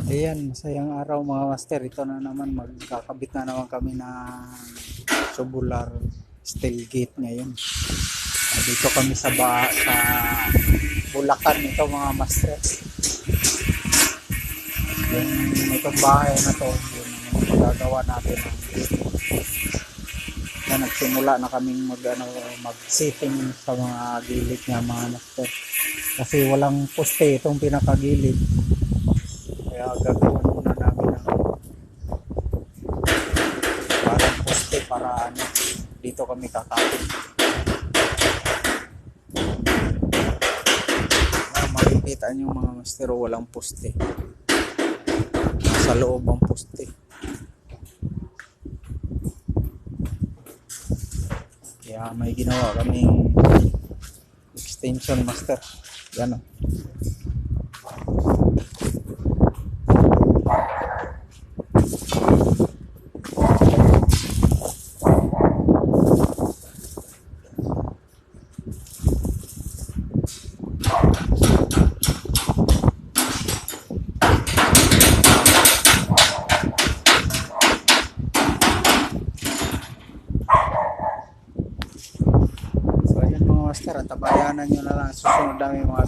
Ayan, masayang araw mga master. Ito na naman, magkakabit na naman kami ng tubular steel gate ngayon. Dito kami sa Bulacan ito mga master. Yung itong bahay na to, yun ang magagawa natin ng gate. Na nagsimula na kaming mag-sitting sa mga gilid niya mga master. Kasi walang poste itong pinakagilid. Kaya gagawin muna namin ng parang poste para dito kami kakapit. Makikita nyo mga master, walang poste. Nasa loob ang poste. Kaya may ginawa kaming extension master. Yan o. So ayan mga master, tabayanan nyo na lang susunod namin mga